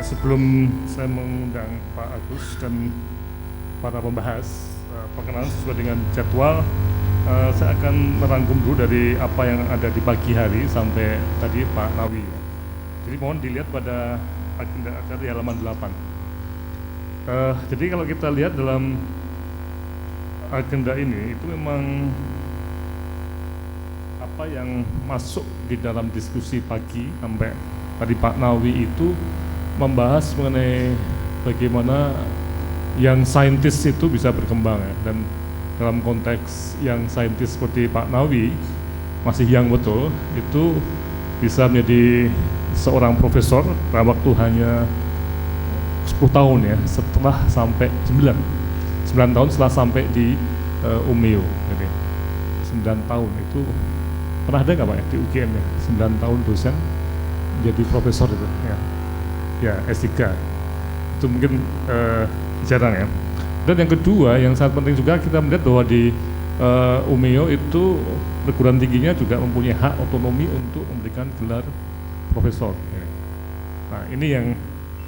Sebelum saya mengundang Pak Agus dan para pembahas, perkenalan sesuai dengan jadwal, saya akan merangkum dulu dari apa yang ada di pagi hari sampai tadi Pak Nawi. Jadi mohon dilihat pada agenda acara di halaman 8. Jadi kalau kita lihat dalam agenda ini, itu memang apa yang masuk di dalam diskusi pagi sampai tadi Pak Nawi itu membahas mengenai bagaimana yang saintis itu bisa berkembang ya. Dan dalam konteks yang saintis seperti Pak Nawi masih yang betul itu bisa menjadi seorang profesor dalam waktu hanya 10 tahun ya, setelah sampai 9 tahun setelah sampai di UMEO. Jadi 9 tahun itu pernah ada nggak Pak ya, di UGM ya, 9 tahun dosen jadi profesor itu ya S3 itu mungkin jarang ya. Dan yang kedua yang sangat penting juga kita melihat bahwa di UMEO itu perguruan tingginya juga mempunyai hak otonomi untuk memberikan gelar profesor ya. Nah ini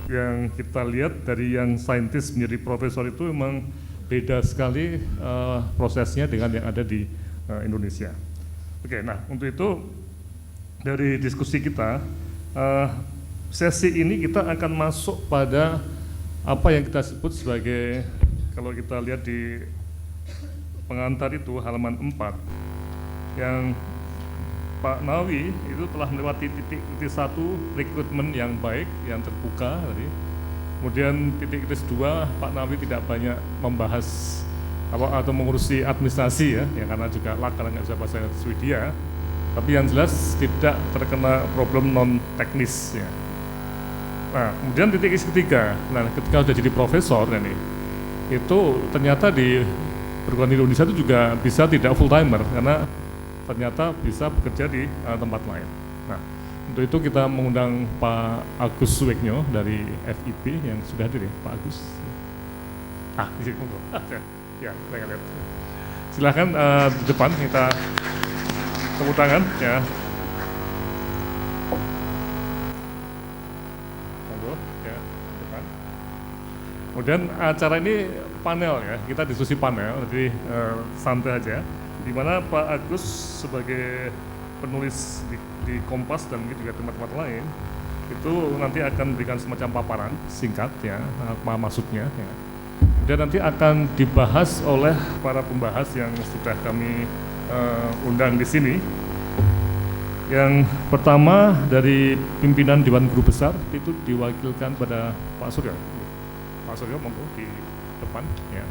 yang kita lihat dari yang saintis menjadi profesor itu memang beda sekali prosesnya dengan yang ada di Indonesia. Oke, nah untuk itu dari diskusi kita sesi ini kita akan masuk pada apa yang kita sebut sebagai, kalau kita lihat di pengantar itu halaman 4 yang Pak Nawi itu telah melewati titik 1 rekrutmen yang baik, yang terbuka tadi. Kemudian titik 2 Pak Nawi tidak banyak membahas atau mengurusi administrasi ya karena juga karena nggak bisa bahasa Swedia. Tapi yang jelas tidak terkena problem non teknis ya. Nah, kemudian titik ketiga, nah ketika sudah jadi profesor ini, itu ternyata di perguruan tinggi Indonesia itu juga bisa tidak full timer karena ternyata bisa bekerja di tempat lain. Nah, untuk itu kita mengundang Pak Agus Suwegno dari FIP yang sudah hadir ya, Pak Agus. Di sini monggo. Ya, saya lihat. Silakan di depan kita tepuk tangan ya. Kemudian acara ini panel ya, kita diskusi panel, jadi santai aja. Di mana Pak Agus sebagai penulis di Kompas dan mungkin juga tempat-tempat lain, itu nanti akan berikan semacam paparan singkat ya, apa maksudnya ya. Dan nanti akan dibahas oleh para pembahas yang sudah kami undang di sini. Yang pertama dari pimpinan Dewan Guru Besar itu diwakilkan pada Pak Suryo. Pak Suryo monggo di depan ya.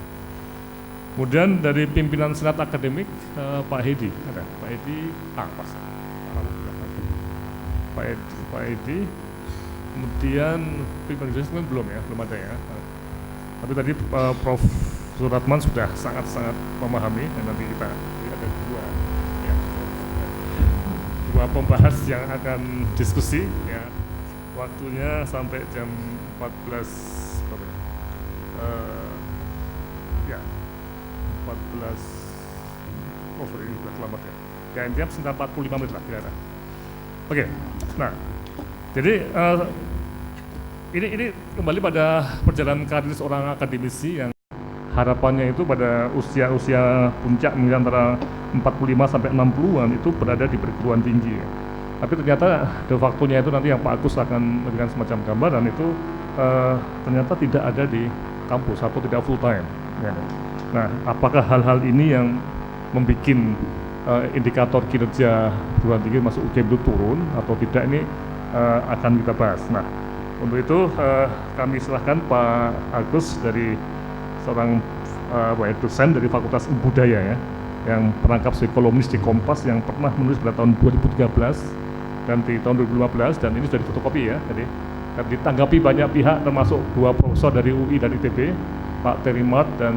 Kemudian dari pimpinan Senat Akademik Pak Hedi ada Pak Hedi Pak Hedi. Kemudian pimpinan belum ada ya. Tapi tadi Prof. Suratman sudah sangat memahami dan nanti kita ada dua pembahas yang akan diskusi ya. Waktunya sampai jam 14 sorry, sudah selamat ya. Ya intinya sekitar 45 menit lah kira-kira. Oke, nah jadi ini kembali pada perjalanan karir seorang akademisi yang harapannya itu pada usia puncak mungkin antara 45 sampai 60-an itu berada di perguruan tinggi ya. Tapi ternyata de facto-nya itu nanti yang Pak Agus akan memberikan semacam gambaran itu ternyata tidak ada di kampus atau tidak full time ya. Nah, apakah hal-hal ini yang membuat indikator kinerja perguruan tinggi masuk UGM itu turun atau tidak, ini akan kita bahas. Nah, untuk itu kami silahkan Pak Agus dari seorang dosen dari Fakultas Budaya ya, yang perangkap sebagai kolumnis di Kompas yang pernah menulis pada tahun 2013 dan di tahun 2015 dan ini sudah difotokopi ya. Jadi ditanggapi banyak pihak termasuk 2 profesor dari UI dan ITB, Pak Terry Mart dan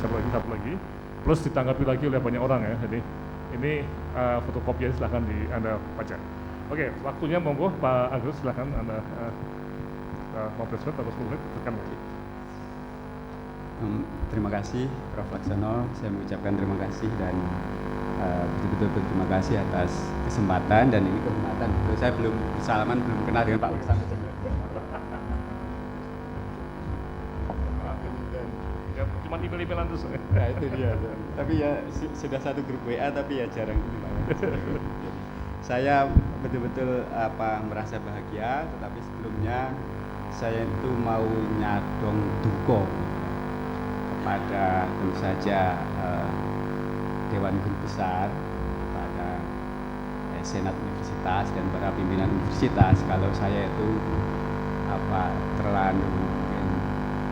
satu lagi, plus ditanggapi lagi oleh banyak orang ya. Jadi ini fotokopinya silahkan Anda baca. Oke, waktunya monggo Pak Agus, silahkan Anda 15 menit atau 10 menit tekan lagi. Terima kasih Prof. Laksono, saya mengucapkan terima kasih dan betul-betul berterima kasih atas kesempatan dan ini kehormatan. Saya belum bersalaman, belum kenal dengan Pak Laksono. cuma email-emailan terus. Nah itu dia. Tapi ya sudah satu grup WA tapi ya jarang Jadi, saya betul-betul merasa bahagia, tetapi sebelumnya saya itu mau nyadong duka kepada tentu saja Dewan Guru Besar, kepada Senat Universitas dan para pimpinan universitas kalau saya itu terlalu mungkin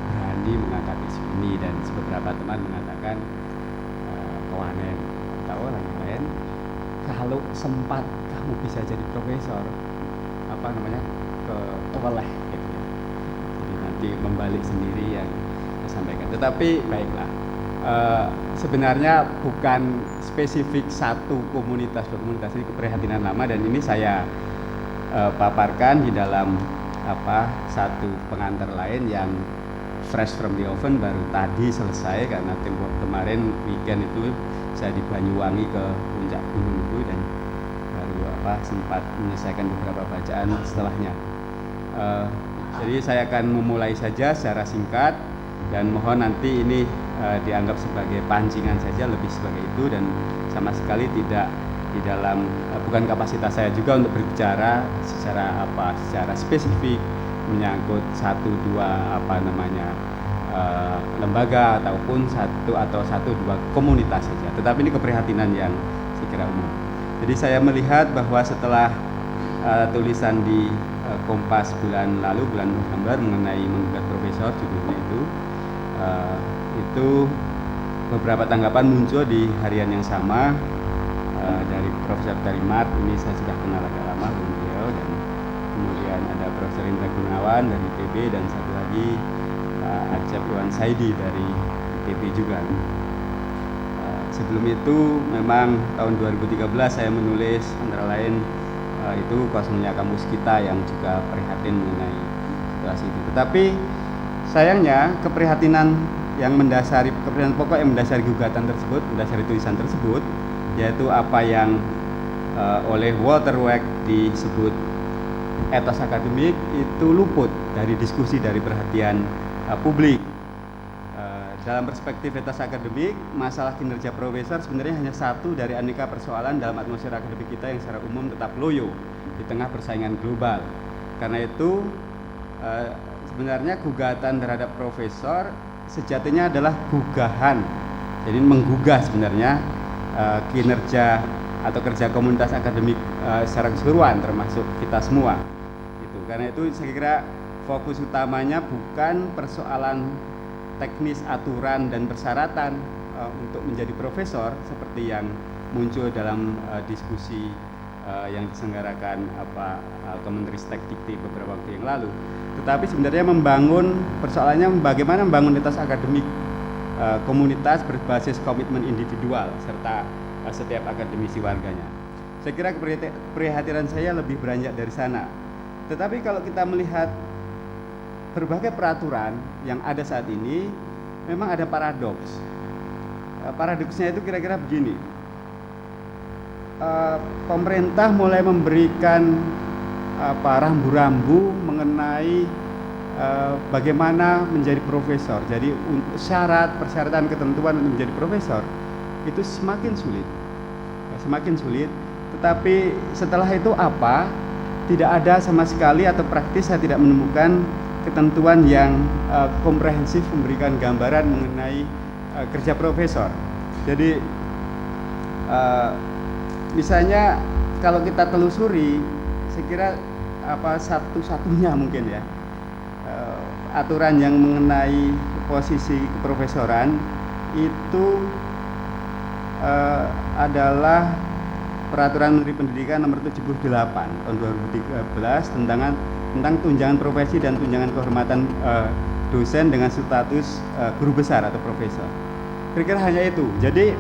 berani mengangkat isu ini, dan beberapa teman mengatakan kawanen atau orang lain, kalau sempat kamu bisa jadi profesor keweleh gitu ya. Jadi nanti membalik sendiri yang saya sampaikan. Tetapi baiklah, sebenarnya bukan spesifik satu komunitas, dua komunitas, ini keprihatinan lama, dan ini saya paparkan di dalam satu pengantar lain yang fresh from the oven, baru tadi selesai karena kemarin weekend itu saya di Banyuwangi ke puncak gunung itu, dan baru sempat menyelesaikan beberapa bacaan setelahnya. Jadi saya akan memulai saja secara singkat, dan mohon nanti ini dianggap sebagai pancingan saja, lebih sebagai itu, dan sama sekali tidak di dalam bukan kapasitas saya juga untuk berbicara secara spesifik menyangkut satu dua lembaga ataupun satu dua komunitas saja. Tetapi ini keprihatinan yang saya kira umum. Jadi saya melihat bahwa setelah tulisan di Kompas bulan lalu, bulan November, mengenai menggugat profesor, judulnya itu beberapa tanggapan muncul di harian yang sama. Dari Profesor Tarimat, ini saya sudah kenal agak lama dengan beliau, dan kemudian ada Profesor Indra Gunawan dari ITB, dan satu lagi Acep Iwan Saidi dari ITB juga. Sebelum itu memang tahun 2013 saya menulis antara lain itu kosongnya kampus kita, yang juga prihatin mengenai situasi itu. Tetapi sayangnya keprihatinan pokok yang mendasari gugatan tersebut, mendasari tulisan tersebut, yaitu apa yang oleh Walter Weck disebut etos akademik, itu luput dari diskusi, dari perhatian publik. Dalam perspektif etos akademik, masalah kinerja profesor sebenarnya hanya satu dari aneka persoalan dalam atmosfer akademik kita yang secara umum tetap loyo di tengah persaingan global. Karena itu sebenarnya gugatan terhadap profesor sejatinya adalah gugahan, jadi menggugah sebenarnya kinerja atau kerja komunitas akademik secara keseluruhan, termasuk kita semua. Karena itu saya kira fokus utamanya bukan persoalan teknis aturan dan persyaratan untuk menjadi profesor seperti yang muncul dalam diskusi yang diselenggarakan Kemenristek Dikti beberapa waktu yang lalu. Tetapi sebenarnya persoalannya bagaimana membangun etos akademik komunitas berbasis komitmen individual serta setiap akademisi warganya. Saya kira keprihatinan saya lebih beranjak dari sana. Tetapi kalau kita melihat berbagai peraturan yang ada saat ini, memang ada paradoks. Paradoksnya itu kira-kira begini. Pemerintah mulai memberikan rambu-rambu mengenai bagaimana menjadi profesor. Jadi persyaratan ketentuan untuk menjadi profesor itu semakin sulit. Tetapi setelah itu tidak ada sama sekali, atau praktis saya tidak menemukan ketentuan yang komprehensif memberikan gambaran mengenai kerja profesor. Jadi misalnya kalau kita telusuri, saya kira satu-satunya mungkin ya aturan yang mengenai posisi keprofesoran itu adalah Peraturan Menteri Pendidikan Nomor 78 tahun 2013 tentang tunjangan profesi dan tunjangan kehormatan dosen dengan status guru besar atau profesor. Kira-kira hanya itu. Jadi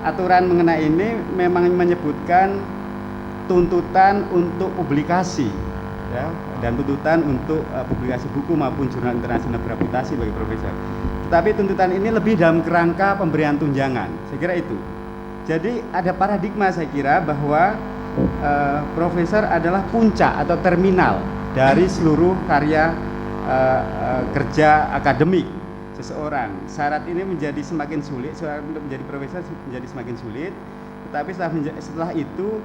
aturan mengenai ini memang menyebutkan tuntutan untuk publikasi, ya, dan tuntutan untuk publikasi buku maupun jurnal internasional bereputasi bagi profesor. Tetapi tuntutan ini lebih dalam kerangka pemberian tunjangan. Saya kira itu. Jadi ada paradigma saya kira bahwa profesor adalah puncak atau terminal dari seluruh karya kerja akademik. seseorang. Syarat ini menjadi semakin sulit, syarat untuk menjadi profesor menjadi semakin sulit. Tetapi setelah itu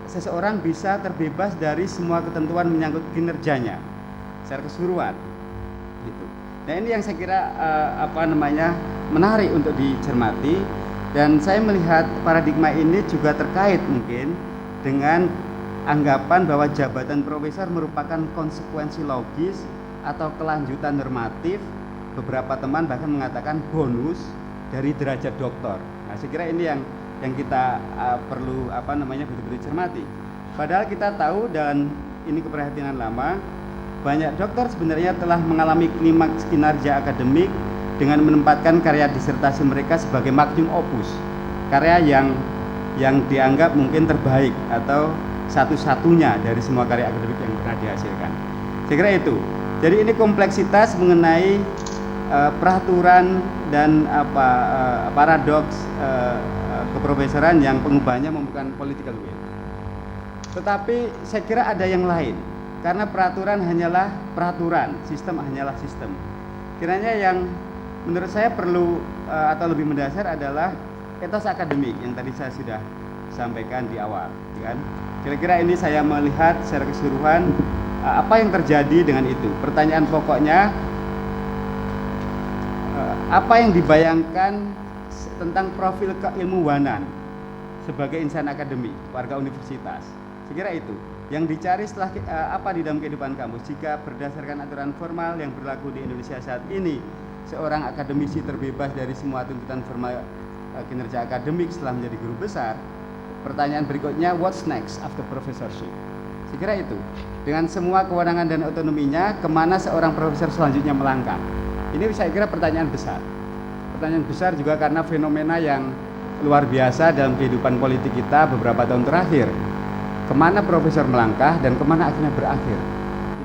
seseorang bisa terbebas dari semua ketentuan menyangkut kinerjanya secara keseluruhan. Gitu. Nah ini yang saya kira menarik untuk dicermati, dan saya melihat paradigma ini juga terkait mungkin dengan anggapan bahwa jabatan profesor merupakan konsekuensi logis atau kelanjutan normatif. Beberapa teman bahkan mengatakan bonus dari derajat doktor. Nah, saya kira ini yang kita perlu betul-betul cermati. Padahal kita tahu, dan ini keprihatinan lama, banyak dokter sebenarnya telah mengalami klimaks kinerja akademik dengan menempatkan karya disertasi mereka sebagai magnum opus, karya yang dianggap mungkin terbaik atau satu-satunya dari semua karya akademik yang pernah dihasilkan. Saya kira itu. Jadi ini kompleksitas mengenai peraturan dan paradoks keprofesoran yang pengubahnya membutuhkan political will. Tetapi saya kira ada yang lain, karena peraturan hanyalah peraturan, sistem hanyalah sistem. Kiranya yang menurut saya perlu atau lebih mendasar adalah etos akademik yang tadi saya sudah sampaikan di awal, kan? Kira-kira ini saya melihat secara keseluruhan apa yang terjadi dengan itu. Pertanyaan pokoknya, apa yang dibayangkan tentang profil keilmuwanan sebagai insan akademik, warga universitas. Saya kira itu yang dicari setelah apa di dalam kehidupan kampus. Jika berdasarkan aturan formal yang berlaku di Indonesia saat ini, seorang akademisi terbebas dari semua tuntutan formal kinerja akademik setelah menjadi guru besar. Pertanyaan berikutnya, what's next after professorship? Saya kira itu. Dengan semua kewenangan dan otonominya, kemana seorang profesor selanjutnya melangkah? Ini saya kira pertanyaan besar. Pertanyaan besar juga karena fenomena yang luar biasa dalam kehidupan politik kita beberapa tahun terakhir. Kemana profesor melangkah dan kemana akhirnya berakhir?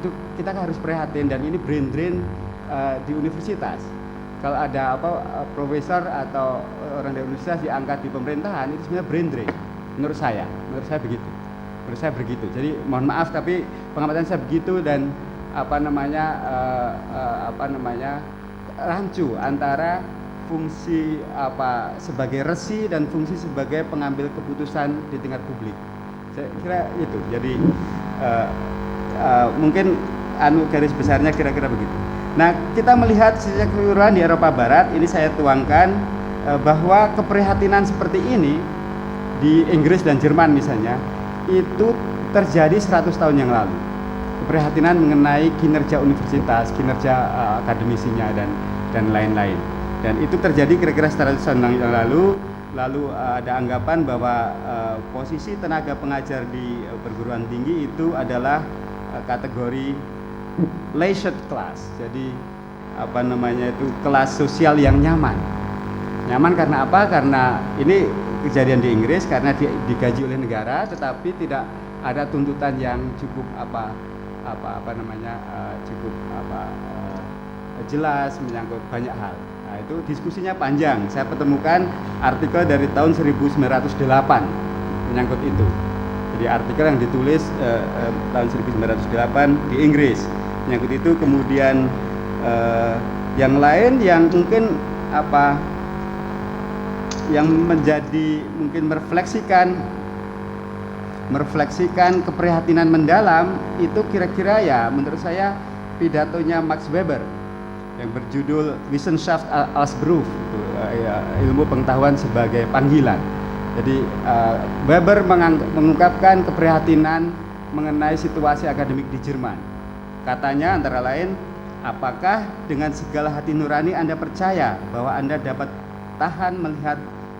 Itu kita harus prihatin, dan ini brain drain di universitas. Kalau ada profesor atau orang dari universitas diangkat di pemerintahan, itu sebenarnya brain drain. Menurut saya begitu. Jadi mohon maaf, tapi pengamatan saya begitu, dan rancu antara fungsi sebagai resi dan fungsi sebagai pengambil keputusan di tingkat publik. Saya kira itu. Jadi mungkin garis besarnya kira-kira begitu. Nah, kita melihat secara keseluruhan di Eropa Barat, ini saya tuangkan bahwa keprihatinan seperti ini di Inggris dan Jerman misalnya, itu terjadi 100 tahun yang lalu. Keprihatinan mengenai kinerja universitas, kinerja akademisinya dan lain-lain. Dan itu terjadi kira-kira 100 tahun yang lalu. Lalu ada anggapan bahwa posisi tenaga pengajar di perguruan tinggi itu adalah kategori leisure class. Jadi itu kelas sosial yang nyaman. Nyaman karena apa? Karena ini kejadian di Inggris, karena digaji oleh negara, tetapi tidak ada tuntutan yang cukup jelas menyangkut banyak hal. Nah, itu diskusinya panjang. Saya pertemukan artikel dari tahun 1908 menyangkut itu. Jadi artikel yang ditulis tahun 1908 di Inggris menyangkut itu. Kemudian yang lain yang mungkin yang menjadi mungkin merefleksikan keprihatinan mendalam itu kira-kira ya menurut saya pidatonya Max Weber yang berjudul Wissenschaft als Beruf, ilmu pengetahuan sebagai panggilan. Jadi Weber mengungkapkan keprihatinan mengenai situasi akademik di Jerman. Katanya antara lain, apakah dengan segala hati nurani Anda percaya bahwa Anda dapat tahan melihat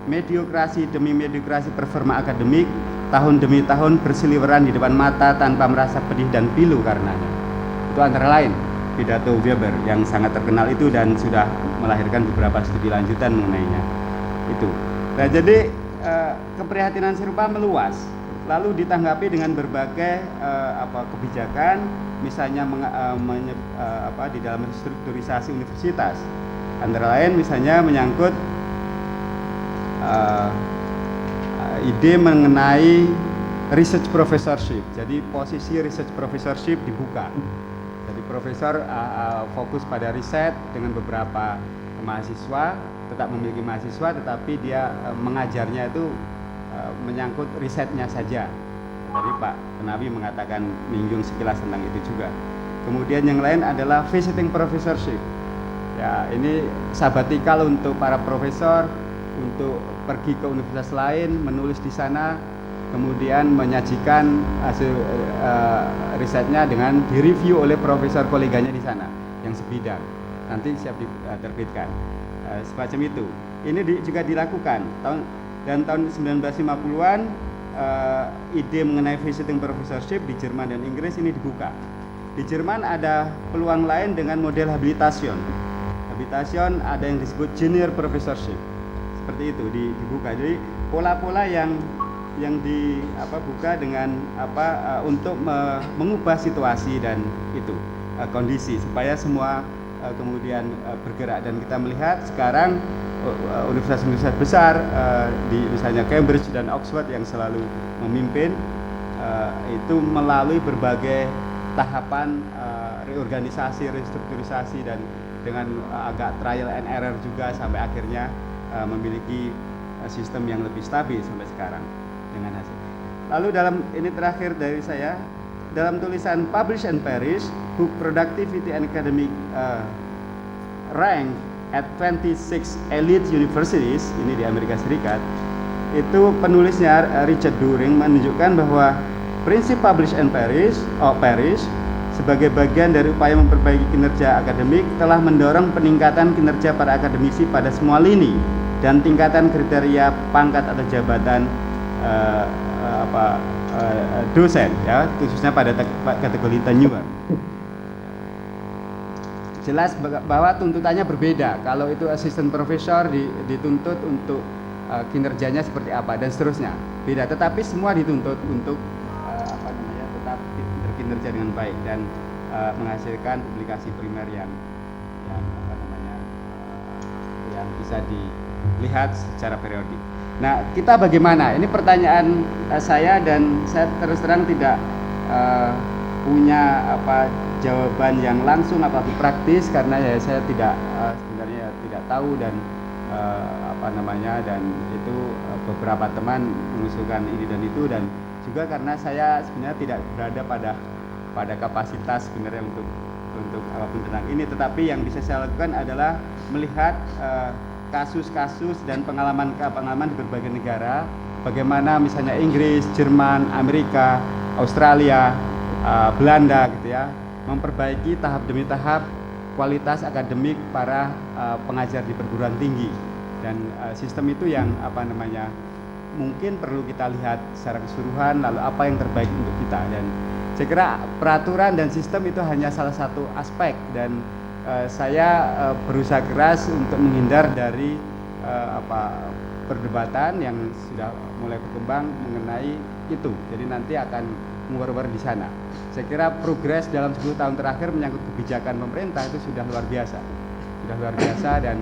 mediokrasi demi mediokrasi performa akademik tahun demi tahun berseliweran di depan mata tanpa merasa pedih dan pilu karenanya? Itu antara lain pidato Weber yang sangat terkenal itu dan sudah melahirkan beberapa studi lanjutan mengenainya. Itu. Nah, jadi keprihatinan serupa meluas, lalu ditanggapi dengan berbagai kebijakan, misalnya di dalam strukturisasi universitas. Antara lain misalnya menyangkut ide mengenai research professorship. Jadi posisi research professorship dibuka. Jadi profesor fokus pada riset dengan beberapa mahasiswa, tetap memiliki mahasiswa, tetapi dia mengajarnya itu menyangkut risetnya saja. Tadi Pak Penawi mengatakan menyinggung sekilas tentang itu juga. Kemudian yang lain adalah visiting professorship. Ya, ini sabatikal untuk para profesor untuk pergi ke universitas lain, menulis di sana, kemudian menyajikan hasil risetnya dengan direview oleh profesor koleganya di sana yang sebidang. Nanti siap diterbitkan. Semacam itu. Ini juga dilakukan tahun 1950-an. Ide mengenai visiting professorship di Jerman dan Inggris ini dibuka. Di Jerman ada peluang lain dengan model habilitation. Habilitation ada yang disebut junior professorship. Seperti itu dibuka. Jadi pola-pola yang dibuka dengan untuk mengubah situasi dan itu kondisi supaya semua kemudian bergerak. Dan kita melihat sekarang universitas-universitas besar di misalnya Cambridge dan Oxford yang selalu memimpin itu melalui berbagai tahapan reorganisasi, restrukturisasi dan dengan agak trial and error juga sampai akhirnya memiliki sistem yang lebih stabil sampai sekarang dengan hasil. Lalu dalam ini terakhir dari saya, dalam tulisan Publish and Perish, Book Productivity and Academic Rank at 26 Elite Universities, ini di Amerika Serikat, itu penulisnya Richard During menunjukkan bahwa prinsip Publish and Perish sebagai bagian dari upaya memperbaiki kinerja akademik telah mendorong peningkatan kinerja para akademisi pada semua lini dan tingkatan kriteria pangkat atau jabatan dosen, ya, khususnya pada kategori tenure. Jelas bahwa tuntutannya berbeda. Kalau itu asisten profesor dituntut untuk kinerjanya seperti apa dan seterusnya, beda. Tetapi semua dituntut untuk tetap berkinerja dengan baik dan menghasilkan publikasi primer yang bisa dilihat secara periodik. Nah, kita bagaimana? Ini pertanyaan saya dan saya terus terang tidak punya jawaban yang langsung apalagi praktis karena ya saya tidak sebenarnya tidak tahu dan dan itu beberapa teman mengusulkan ini dan itu, dan juga karena saya sebenarnya tidak berada pada kapasitas sebenarnya untuk apapun tentang ini, tetapi yang bisa saya lakukan adalah melihat kasus-kasus dan pengalaman di berbagai negara, bagaimana misalnya Inggris, Jerman, Amerika, Australia, Belanda gitu ya, memperbaiki tahap demi tahap kualitas akademik para pengajar di perguruan tinggi, dan sistem itu yang mungkin perlu kita lihat secara keseluruhan, lalu apa yang terbaik untuk kita. Dan saya kira peraturan dan sistem itu hanya salah satu aspek, dan saya berusaha keras untuk menghindar dari perdebatan yang sudah mulai berkembang mengenai itu. Jadi nanti akan menguar-uar di sana. Saya kira progres dalam 10 tahun terakhir menyangkut kebijakan pemerintah itu sudah luar biasa, dan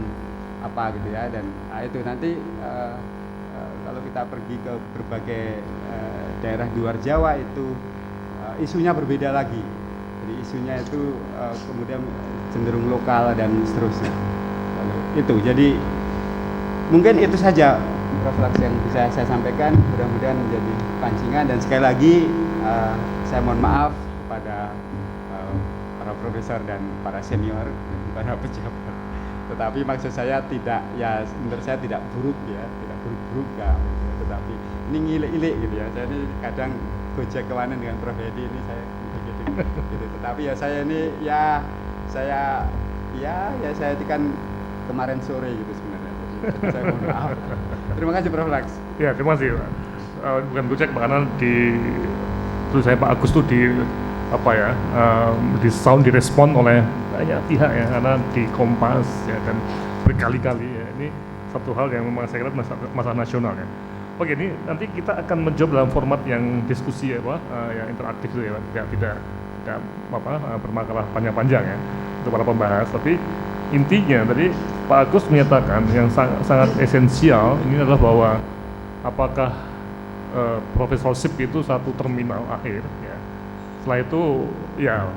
gitu ya. Dan itu nanti kalau kita pergi ke berbagai daerah di luar Jawa itu isunya berbeda lagi. Jadi isunya itu kemudian cenderung lokal dan seterusnya. Lalu itu, jadi mungkin itu saja refleksi yang bisa saya sampaikan, mudah-mudahan menjadi pancingan. Dan sekali lagi saya mohon maaf kepada para profesor dan para senior dan para pejabat. Tetapi maksud saya tidak, ya menurut saya tidak buruk ya, tidak buruk-buruk ya, tetapi ini ngilik-ilik gitu ya. Saya ini kadang gojek kewanan dengan Prof Hedi ini saya gitu. Tetapi ya saya ini saya kan kemarin sore gitu sebenarnya. Jadi saya mohon maaf. Terima kasih Prof Lax. Ya, terima kasih. Bukan gojek, karena terus saya Pak Agus tuh direspon oleh banyak pihak ya, karena di Kompas ya, dan berkali-kali ya. Ini satu hal yang memang saya kira masalah nasional ya. Oke, ini nanti kita akan menjawab dalam format yang diskusi ya, yang interaktif itu ya, tidak bermakalah panjang-panjang ya untuk para pembahas. Tapi intinya tadi Pak Agus menyatakan yang sangat esensial ini adalah bahwa apakah professorship itu satu terminal akhir ya. Setelah itu ya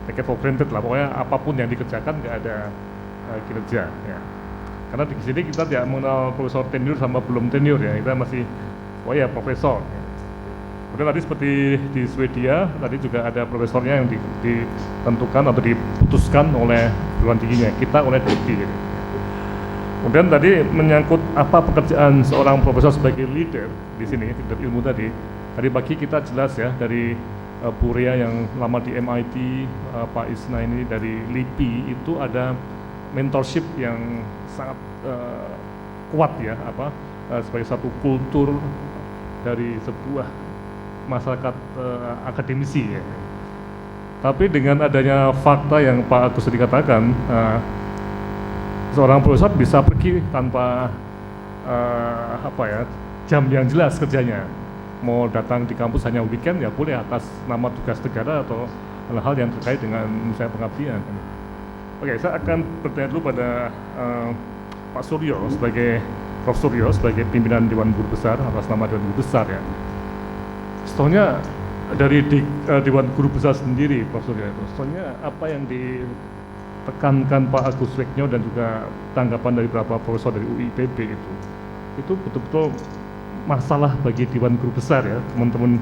take it for granted lah, pokoknya apapun yang dikerjakan nggak ada kinerja ya. Karena di sini kita tidak mengenal profesor tenure sama belum tenure ya, kita masih oh ya profesor ya. Kemudian tadi seperti di Swedia, tadi juga ada profesornya yang ditentukan atau diputuskan oleh perguruan tingginya, kita oleh DIPTI gitu. Kemudian tadi menyangkut apa pekerjaan seorang profesor sebagai leader di sini, leader ilmu tadi pagi kita jelas ya dari Bu Ria yang lama di MIT, Pak Isna ini dari LIPI, itu ada mentorship yang sangat kuat ya, sebagai satu kultur dari sebuah masyarakat akademisi ya. Tapi dengan adanya fakta yang Pak Agus tadi katakan, seorang profesor bisa pergi tanpa jam yang jelas kerjanya. Mau datang di kampus hanya weekend ya boleh atas nama tugas negara atau hal-hal yang terkait dengan misalnya pengabdian. Oke, saya akan bertanya dulu pada Pak Suryo sebagai Prof. Suryo sebagai pimpinan Dewan Guru Besar atas nama Dewan Guru Besar ya. Sebetulnya dari Dewan Guru Besar sendiri, Prof. Suryo, sebetulnya apa yang ditekankan Pak Agus Weknyo dan juga tanggapan dari beberapa profesor dari UIPB itu betul-betul masalah bagi Dewan Guru Besar ya, teman-teman.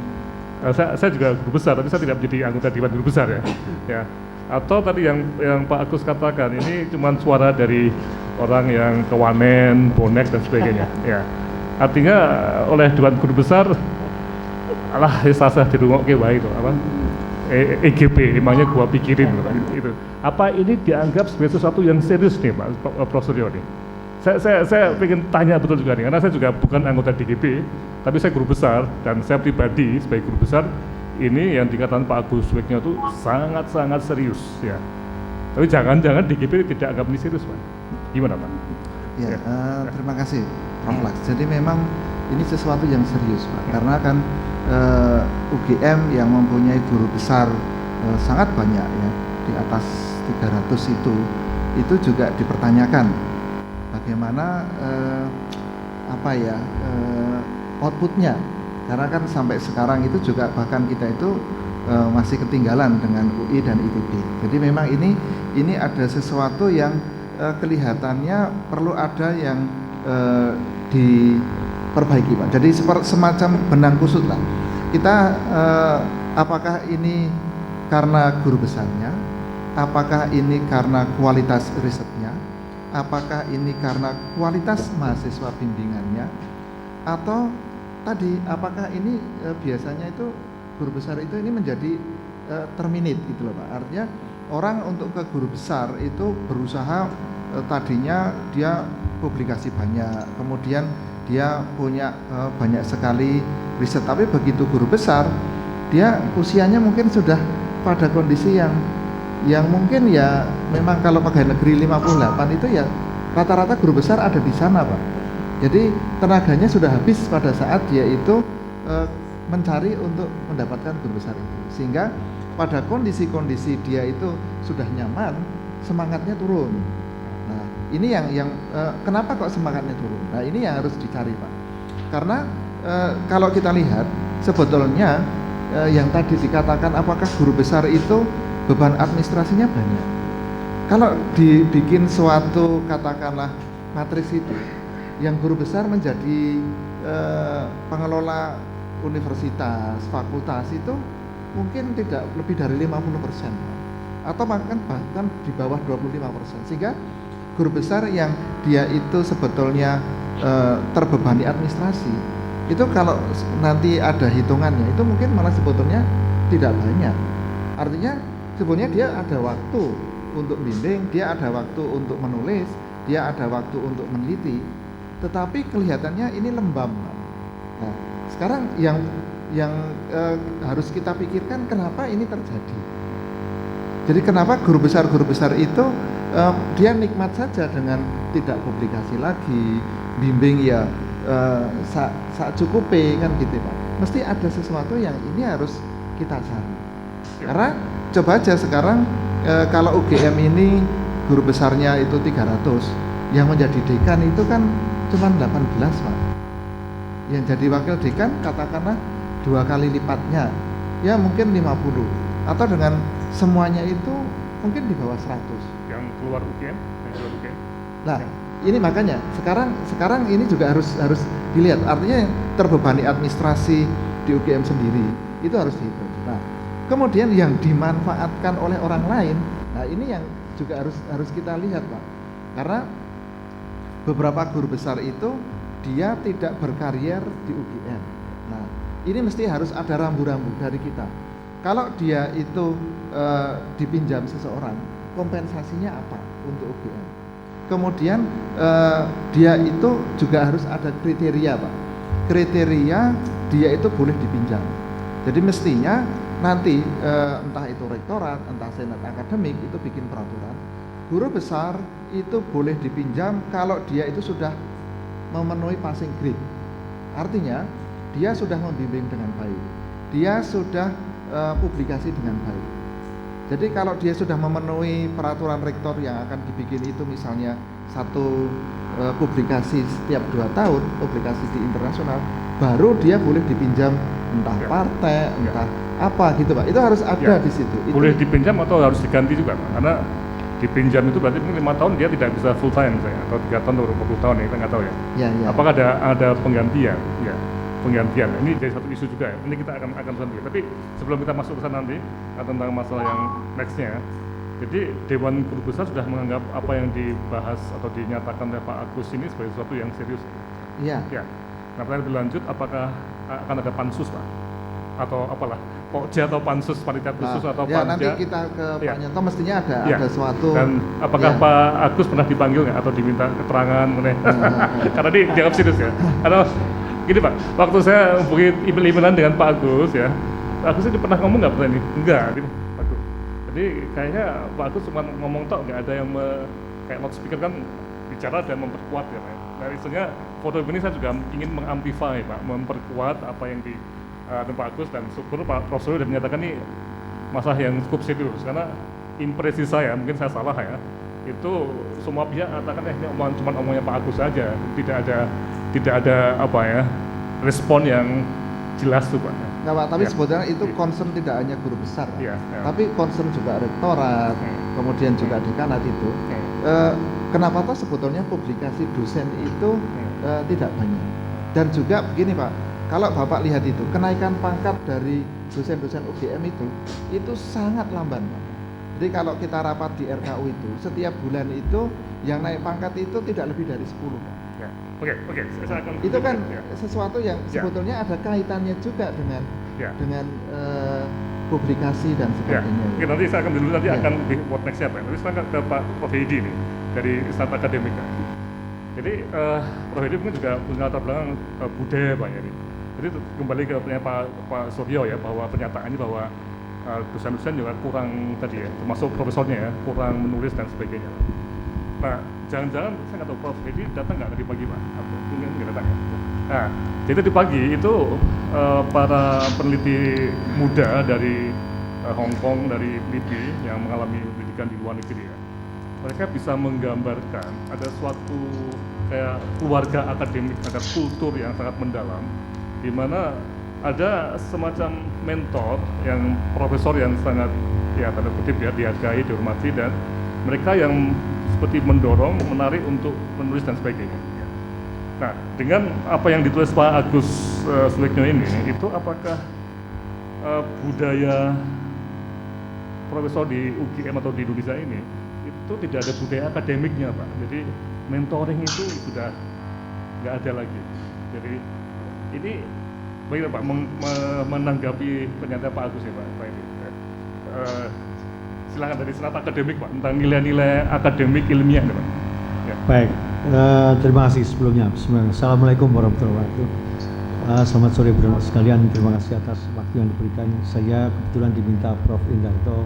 Saya juga guru besar, tapi saya tidak menjadi anggota Dewan Guru Besar ya. Ya. Atau tadi yang Pak Agus katakan ini cuma suara dari orang yang kewanen, bonek dan sebagainya. Ya. Artinya oleh Dewan Guru Besar, alah sasah dirungok ke wae itu apa? EGP, emangnya gua pikirin itu. Apa ini dianggap sebagai sesuatu yang serius nih Pak Prof. Suryo nih? Saya ingin tanya betul juga nih, karena saya juga bukan anggota DGP, tapi saya guru besar dan saya pribadi sebagai guru besar ini yang dikatakan Pak Agus Weknyo itu sangat-sangat serius ya. Tapi jangan-jangan DGP tidak anggap ini serius Pak. Gimana Pak? Ya, terima kasih Prof. Laks. Jadi memang ini sesuatu yang serius Pak, karena kan UGM yang mempunyai guru besar sangat banyak ya, di atas 300 itu juga dipertanyakan bagaimana outputnya, karena kan sampai sekarang itu juga bahkan kita itu masih ketinggalan dengan UI dan ITB. Jadi memang ini ada sesuatu yang kelihatannya perlu ada yang diperbaiki Pak. Jadi semacam benang kusut lah. Kita apakah ini karena guru besarnya, apakah ini karena kualitas risetnya, apakah ini karena kualitas mahasiswa bimbingannya, atau tadi apakah ini biasanya itu guru besar itu ini menjadi terminate gitu loh Pak. Artinya orang untuk ke guru besar itu berusaha tadinya dia publikasi banyak, kemudian dia punya banyak sekali riset, tapi begitu guru besar dia usianya mungkin sudah pada kondisi yang mungkin ya memang kalau pegawai negeri 58 itu ya rata-rata guru besar ada di sana Pak. Jadi tenaganya sudah habis pada saat dia itu mencari untuk mendapatkan guru besar itu, sehingga pada kondisi-kondisi dia itu sudah nyaman, semangatnya turun. Nah ini yang kenapa kok semangatnya turun? Nah ini yang harus dicari Pak, karena kalau kita lihat sebetulnya yang tadi dikatakan apakah guru besar itu beban administrasinya banyak. Kalau dibikin suatu katakanlah matriks itu, yang guru besar menjadi pengelola universitas, fakultas itu mungkin tidak lebih dari 50%, atau bahkan di bawah 25%, sehingga guru besar yang dia itu sebetulnya terbebani administrasi itu kalau nanti ada hitungannya itu mungkin malah sebetulnya tidak banyak. Artinya sebetulnya dia ada waktu untuk bimbing, dia ada waktu untuk menulis, dia ada waktu untuk meneliti, tetapi kelihatannya ini lembam. Nah, sekarang yang harus kita pikirkan kenapa ini terjadi. Jadi kenapa guru besar itu dia nikmat saja dengan tidak publikasi lagi, bimbing ya sak cukupe kan gitu Pak. Mesti ada sesuatu yang ini harus kita cari. Karena coba aja sekarang kalau UGM ini guru besarnya itu 300, yang menjadi dekan itu kan cuma 18 Pak. Yang jadi wakil dekan katakanlah 2 kali lipatnya, ya mungkin 50, atau dengan semuanya itu mungkin di bawah 100. Yang keluar UGM, Nah, ini makanya sekarang ini juga harus dilihat. Artinya terbebani administrasi di UGM sendiri itu harus dihitung. Nah, kemudian yang dimanfaatkan oleh orang lain, nah ini yang juga harus kita lihat, Pak. Karena beberapa guru besar itu dia tidak berkarier di UGM. Nah, ini mesti harus ada rambu-rambu dari kita. Kalau dia itu dipinjam seseorang, kompensasinya apa untuk UGM? Kemudian dia itu juga harus ada kriteria, Pak. Kriteria dia itu boleh dipinjam. Jadi mestinya nanti entah itu rektorat, entah senat akademik itu bikin peraturan. Guru besar itu boleh dipinjam kalau dia itu sudah memenuhi passing grade. Artinya dia sudah membimbing dengan baik. Dia sudah publikasi dengan baik. Jadi kalau dia sudah memenuhi peraturan rektor yang akan dibikin itu misalnya satu publikasi setiap 2 tahun, publikasi di internasional, baru dia boleh dipinjam entah partai, entah apa gitu, Pak. Itu harus ada di situ. Boleh dipinjam atau harus diganti juga, Pak? Karena dipinjam itu berarti mungkin 5 tahun dia tidak bisa full time misalnya, atau 3 tahun atau 20 tahun ya, kita nggak tahu ya. Ya. Apakah ada penggantian? Ya. Penggantian. Ini jadi satu isu juga ya. Ini kita akan nanti. Tapi sebelum kita masuk ke sana nanti tentang masalah yang nextnya, jadi Dewan Guru Besar sudah menganggap apa yang dibahas atau dinyatakan oleh Pak Agus ini sebagai sesuatu yang serius. Iya. Ya. Nah, pertanyaan lebih lanjut, apakah akan ada pansus, Pak? Atau apalah? Pokja atau pansus panitia khusus atau ya, panja? nanti kita ke Pak Nyoto mestinya ada suatu. Dan apakah Pak Agus pernah dipanggil nggak atau diminta keterangan mengenai? Karena dia dianggap serius ya. Atau gini, Pak, waktu saya hubungi email-emailan dengan Pak Agus ya, Pak Agus ini pernah ngomong nggak pernah ini? Enggak, gitu, Pak Agus. Jadi kayaknya Pak Agus cuma ngomong tok, nggak ada yang kayak loudspeaker kan bicara dan memperkuat ya, Pak. Dari istilahnya foto ini saya juga ingin mengamplify, Pak, memperkuat apa yang di Pak Agus, dan syukur Pak Profesor sudah menyatakan ini masalah yang cukup serius, karena impresi saya, mungkin saya salah ya, itu semua pihak katakan ini cuma omongnya Pak Agus saja, tidak ada apa ya respon yang jelas tuh, Pak. Nggak, Pak, tapi sebetulnya itu concern tidak hanya guru besar, Pak. Tapi concern juga rektorat, kemudian juga dekanat itu. Kenapa toh sebetulnya publikasi dosen itu tidak banyak. Dan juga begini, Pak, kalau Bapak lihat itu kenaikan pangkat dari dosen-dosen UGM itu sangat lamban, Pak. Jadi kalau kita rapat di RKU itu setiap bulan itu yang naik pangkat itu tidak lebih dari 10, Pak. Oke, saya akan itu kan sesuatu yang sebetulnya ada kaitannya juga dengan publikasi dan sebagainya. Oke, nanti saya akan dulu akan di what next siapa. Nanti sekarang ke Pak Prof. Hedi nih dari Istana Akademika. Jadi Prof. Hedi mungkin juga punya latar belakang budaya, Pak ya. Jadi kembali ke pernyataan Pak Suryo ya, bahwa pernyataannya bahwa dosen-dosen juga kurang tadi ya, termasuk profesornya ya, kurang menulis dan sebagainya. Nah, jangan-jangan saya nggak tahu Prof. Hedi datang nggak tadi pagi, Pak? Atau mungkin nggak datang ya? Nah, jadi di pagi itu para peneliti muda dari Hong Kong, dari LIPI yang mengalami pendidikan di luar negeri ya, mereka bisa menggambarkan ada suatu kayak keluarga akademik, ada kultur yang sangat mendalam, di mana ada semacam mentor yang profesor yang sangat ya tanda kutip ya dihargai, dihormati, dan mereka yang seperti mendorong, menarik untuk menulis dan sebagainya. Nah, dengan apa yang ditulis Pak Agus Suwiknyo ini, itu apakah budaya profesor di UGM atau di Indonesia ini itu tidak ada budaya akademiknya, Pak? Jadi mentoring itu sudah nggak ada lagi. Jadi ini bagaimana Pak menanggapi pernyataan Pak Agus ya, Pak? Silakan dari senat akademik, Pak, tentang nilai-nilai akademik ilmiah, Pak. Ya. Baik, terima kasih sebelumnya. Assalamualaikum warahmatullahi wabarakatuh. Selamat sore saudara sekalian, terima kasih atas waktu yang diberikan. Saya kebetulan diminta Prof. Indarto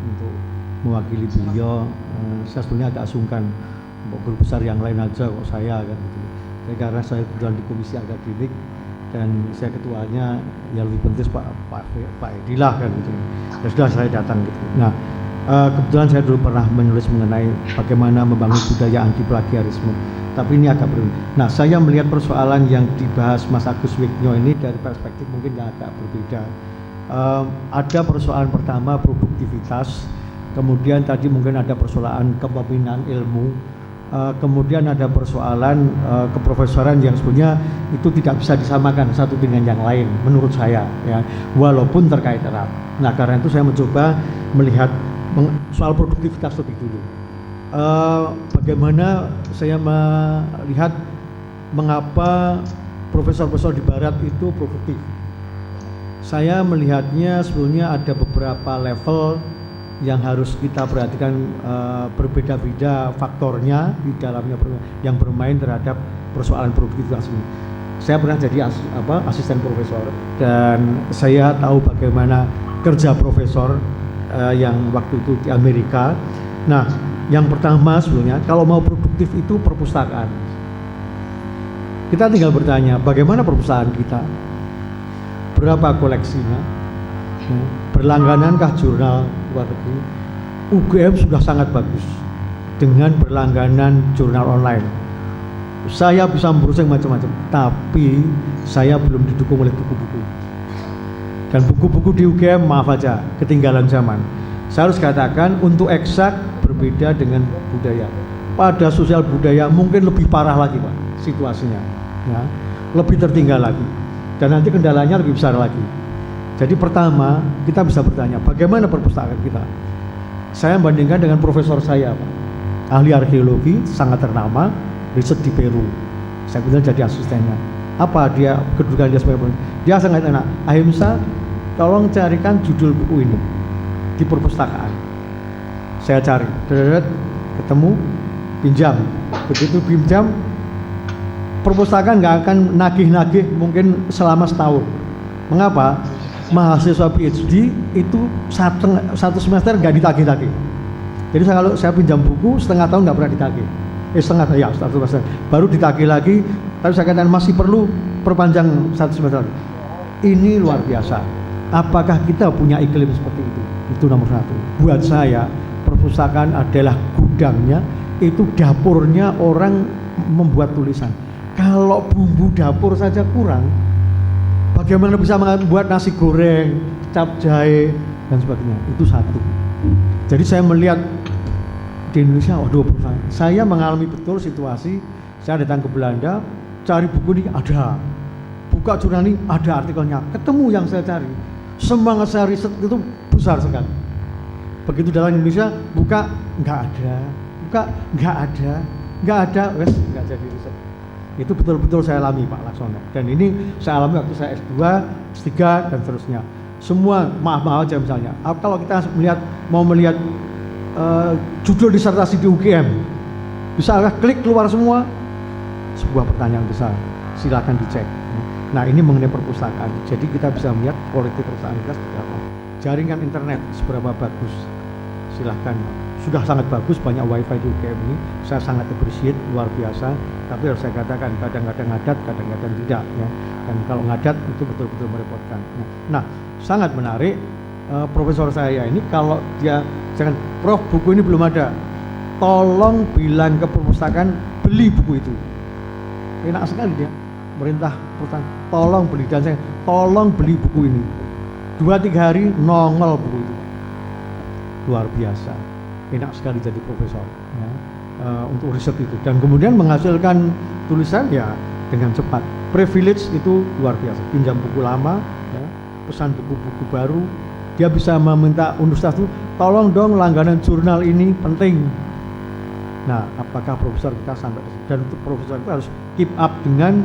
untuk mewakili beliau. Saya sebenarnya agak sungkan, guru besar yang lain aja kok saya kan gitu. Jadi karena saya kebetulan di komisi akademik dan saya ketuanya, ya lebih penting Pak Edi lah kan gitu. Ya sudah, saya datang gitu. Nah, kebetulan saya dulu pernah menulis mengenai bagaimana membangun budaya anti plagiarisme, tapi ini agak berbeda. Nah, saya melihat persoalan yang dibahas Mas Agus Suwiknyo ini dari perspektif mungkin yang agak berbeda. Ada persoalan pertama produktivitas, kemudian tadi mungkin ada persoalan kepemimpinan ilmu, kemudian ada persoalan keprofesoran yang sebenarnya itu tidak bisa disamakan satu dengan yang lain menurut saya ya, walaupun terkait erat. Nah karena itu saya mencoba melihat soal produktivitas lebih dulu. Bagaimana saya melihat mengapa profesor-profesor di barat itu produktif. Saya melihatnya sebetulnya ada beberapa level yang harus kita perhatikan, berbeda-beda faktornya di dalamnya yang bermain terhadap persoalan produktivitas ini. Saya pernah jadi asisten profesor dan saya tahu bagaimana kerja profesor yang waktu itu di Amerika. Nah, yang pertama sebetulnya kalau mau produktif itu perpustakaan. Kita tinggal bertanya, bagaimana perpustakaan kita? Berapa koleksinya? Berlangganankah jurnal luar negeri? UGM sudah sangat bagus dengan berlangganan jurnal online. Saya bisa browsing macam-macam, tapi saya belum didukung oleh buku-buku. Dan buku-buku di UGM maaf aja, ketinggalan zaman. Saya harus katakan untuk eksak berbeda dengan budaya. Pada sosial budaya mungkin lebih parah lagi Pak situasinya, ya, lebih tertinggal lagi. Dan nanti kendalanya lebih besar lagi. Jadi pertama kita bisa bertanya bagaimana perpustakaan kita. Saya bandingkan dengan profesor saya Pak, ahli arkeologi sangat ternama, riset di Peru. Saya kemudian jadi asistennya. Apa dia kedudukan dia sebagai profesor? Dia sangat enak. Ahimsa, tolong carikan judul buku ini di perpustakaan. Saya cari, ketemu, pinjam. Begitu pinjam, perpustakaan nggak akan nagih-nagih mungkin selama setahun. Mengapa? Mahasiswa PhD itu satu semester nggak ditagih-tagih. Jadi kalau saya pinjam buku setengah tahun nggak pernah ditagih. Satu semester baru ditagih lagi. Tapi saya katakan masih perlu perpanjang satu semester. Ini luar biasa. Apakah kita punya iklim seperti itu? Itu nomor satu. Buat saya perpustakaan adalah gudangnya, itu dapurnya orang membuat tulisan. Kalau bumbu dapur saja kurang, bagaimana bisa membuat nasi goreng, cap jahe, dan sebagainya. Itu satu. Jadi saya melihat di Indonesia, waduh, saya mengalami betul situasi, saya datang ke Belanda, cari buku ini ada, buka jurnal ini ada artikelnya, ketemu yang saya cari. Semangat saya riset itu besar sekali. Begitu dalam Indonesia, buka, nggak ada, buka, nggak ada, wes, nggak jadi riset. Itu betul-betul saya alami Pak Laksono, dan ini saya alami waktu saya S2, S3 dan seterusnya. Semua maaf aja misalnya, kalau kita mau melihat judul disertasi di UGM, bisakah klik keluar semua? Sebuah pertanyaan besar, silakan dicek. Nah ini mengenai perpustakaan, jadi kita bisa melihat kualitas perpustakaan kita seperti apa. Jaringan internet seberapa bagus, silahkan. Sudah sangat bagus, banyak wifi di UGM ini, saya sangat appreciate, luar biasa. Tapi harus saya katakan kadang-kadang ngadat, kadang-kadang tidak ya. Dan kalau ngadat itu betul-betul merepotkan. Nah sangat menarik, profesor saya ini kalau dia jangan, Prof buku ini belum ada, tolong bilang ke perpustakaan beli buku itu. Enak sekali dia, perintah perusahaan, tolong beli, dan saya tolong beli buku ini. 2-3 hari nongol buku itu, luar biasa. Enak sekali jadi profesor ya, untuk riset itu, dan kemudian menghasilkan tulisan ya dengan cepat. Privilege itu luar biasa, pinjam buku lama ya, pesan buku-buku baru, dia bisa meminta universitas itu tolong dong langganan jurnal ini penting. Nah apakah profesor kita sampai di situ? Dan untuk profesor itu harus keep up dengan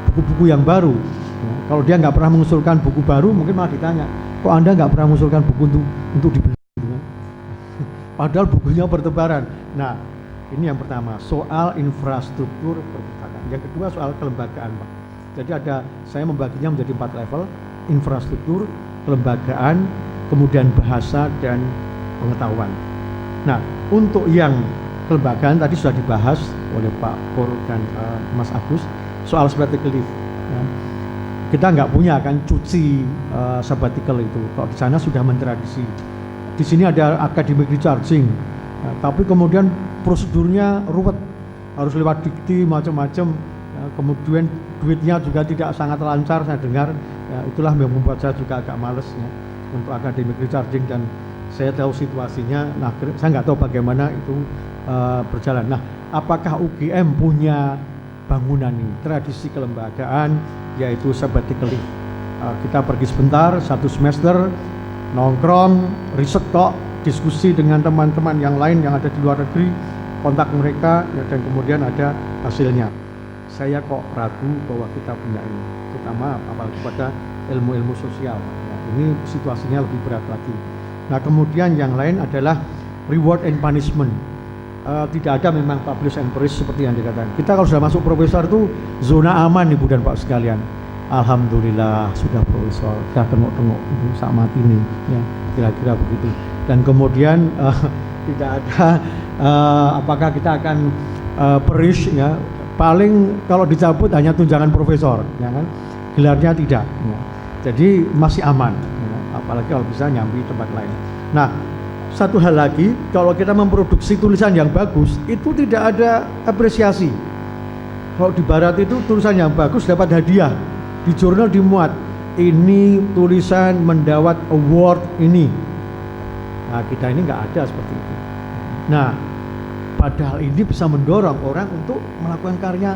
buku-buku yang baru ya. Kalau dia nggak pernah mengusulkan buku baru, mungkin malah ditanya, kok Anda nggak pernah mengusulkan buku untuk dibeli? Padahal bukunya bertebaran. Nah, ini yang pertama, soal infrastruktur perpustakaan. Yang kedua soal kelembagaan, Pak. Jadi saya membaginya menjadi 4 level: infrastruktur, kelembagaan, kemudian bahasa dan pengetahuan. Nah, untuk yang kelembagaan tadi sudah dibahas oleh Pak Pur dan Mas Agus soal sabbatical leave. Ya. Kita nggak punya kan cuti sabbatical itu. Kalau di sana sudah mentradisi. Di sini ada academic recharging, ya, tapi kemudian prosedurnya ruwet, harus lewat dikti macam-macam, ya, kemudian duitnya juga tidak sangat lancar saya dengar, ya, Ya, itulah yang membuat saya juga agak males ya untuk academic recharging, dan saya tahu situasinya. Nah, saya nggak tahu bagaimana itu berjalan. Nah, apakah UGM punya bangunan ini, tradisi kelembagaan, yaitu sabbatical leave. Kita pergi sebentar, 1 semester, nongkrong, riset kok, diskusi dengan teman-teman yang lain yang ada di luar negeri, kontak mereka, ya, dan kemudian ada hasilnya. Saya kok ragu bahwa kita punya ini, terutama apalagi pada ilmu-ilmu sosial. Ya, ini situasinya lebih berat lagi. Nah, kemudian yang lain adalah reward and punishment. Tidak ada memang publish and praise seperti yang dikatakan. Kita kalau sudah masuk profesor itu zona aman, Ibu dan Pak sekalian. Alhamdulillah sudah profesor, sudah tengok-tengok itu sama mati nih, ya, kira-kira begitu. Dan kemudian tidak ada apakah kita akan perish, ya. Paling kalau dicabut hanya tunjangan profesor, ya kan? Gelarnya tidak. Ya. Jadi masih aman, ya. Apalagi kalau bisa nyambi tempat lain. Nah, satu hal lagi, kalau kita memproduksi tulisan yang bagus, itu tidak ada apresiasi. Kalau di barat itu tulisan yang bagus dapat hadiah, di jurnal dimuat, ini tulisan mendapat award ini. Nah, kita ini nggak ada seperti itu. Nah, padahal ini bisa mendorong orang untuk melakukan karya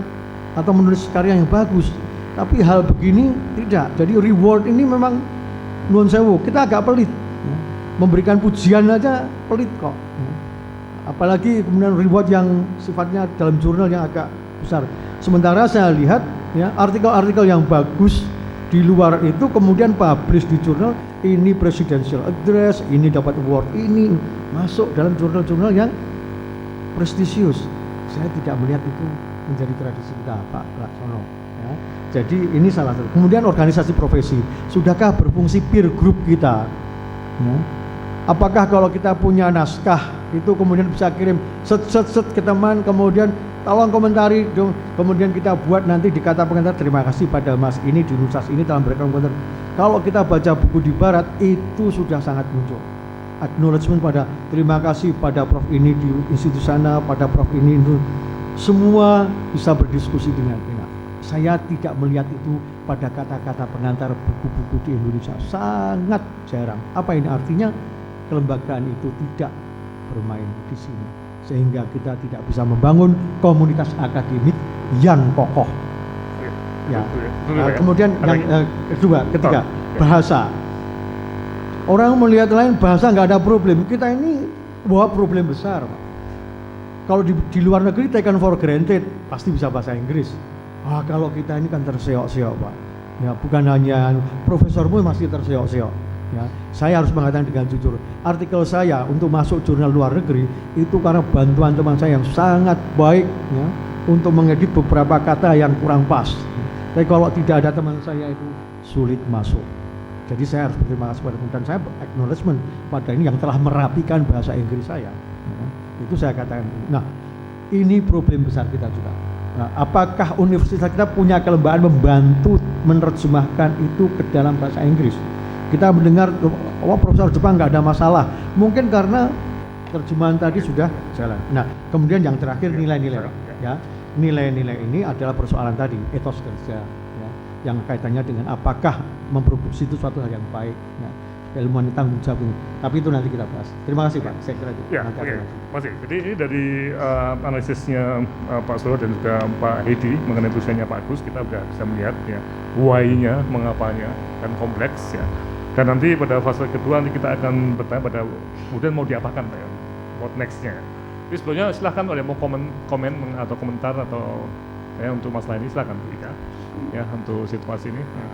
atau menulis karya yang bagus. Tapi hal begini tidak. Jadi reward ini memang nuwun sewu, kita agak pelit. Memberikan pujian aja pelit kok. Apalagi kemudian reward yang sifatnya dalam jurnal yang agak besar. Sementara saya lihat ya artikel-artikel yang bagus di luar itu kemudian publish di jurnal, ini presidential address, ini dapat award, ini masuk dalam jurnal-jurnal yang prestisius. Saya tidak melihat itu menjadi tradisi kita, Pak Laksono. Ya. Jadi ini salah satu. Kemudian organisasi profesi, sudahkah berfungsi peer group kita? Ya. Apakah kalau kita punya naskah itu kemudian bisa kirim set ke teman, kemudian tolong komentari, kemudian kita buat nanti di kata pengantar terima kasih pada Mas ini di Nusas ini telah memberikan komentar. Kalau kita baca buku di barat itu sudah sangat muncul acknowledgement pada terima kasih pada Prof ini di institusi sana, pada Prof ini itu semua bisa berdiskusi dengan enak. Saya tidak melihat itu pada kata-kata pengantar buku-buku di Indonesia, sangat jarang. Apa ini artinya? Kelembagaan itu tidak bermain di sini, sehingga kita tidak bisa membangun komunitas akademik yang kokoh. Ya. Kemudian yang ketiga, bahasa. Orang melihat lain bahasa nggak ada problem, kita ini bawa problem besar, Pak. Kalau di luar negeri taken for granted, pasti bisa bahasa Inggris. Kalau kita ini kan terseok-seok, Pak. Ya, bukan hanya profesormu masih terseok-seok. Ya, saya harus mengatakan dengan jujur, artikel saya untuk masuk jurnal luar negeri itu karena bantuan teman saya yang sangat baik, ya, untuk mengedit beberapa kata yang kurang pas. Tapi kalau tidak ada teman saya itu sulit masuk. Jadi saya harus berterima kasih pada teman, dan saya acknowledgement pada ini yang telah merapikan bahasa Inggris saya. Ya, itu saya katakan. Nah, ini problem besar kita juga. Nah, apakah universitas kita punya kelembagaan membantu menerjemahkan itu ke dalam bahasa Inggris? Kita mendengar, profesor Jepang nggak ada masalah. Mungkin karena terjemahan tadi sudah jalan. Nah, kemudian yang terakhir nilai-nilai. Ya, nilai-nilai ini adalah persoalan tadi, etos kerja. Ya, yang kaitannya dengan apakah memproduksi itu suatu hal yang baik. Ya, ilmuwan tanggung jawab ini. Tapi itu nanti kita bahas. Terima kasih, Pak. Saya kira itu. Ya, oke. Masih. Jadi ini dari analisisnya Pak Solo dan juga Pak Hedi mengenai tulisannya Pak Agus, kita sudah bisa melihat ya why-nya, mengapanya, dan kompleks ya. Dan nanti pada fase kedua nanti kita akan bertanya pada kemudian mau diapakan Pak ya, what next-nya. Jadi sebelumnya silahkan oleh mau komen atau komentar atau ya untuk masalah ini silahkan Bu Ika ya untuk situasi ini. Ya.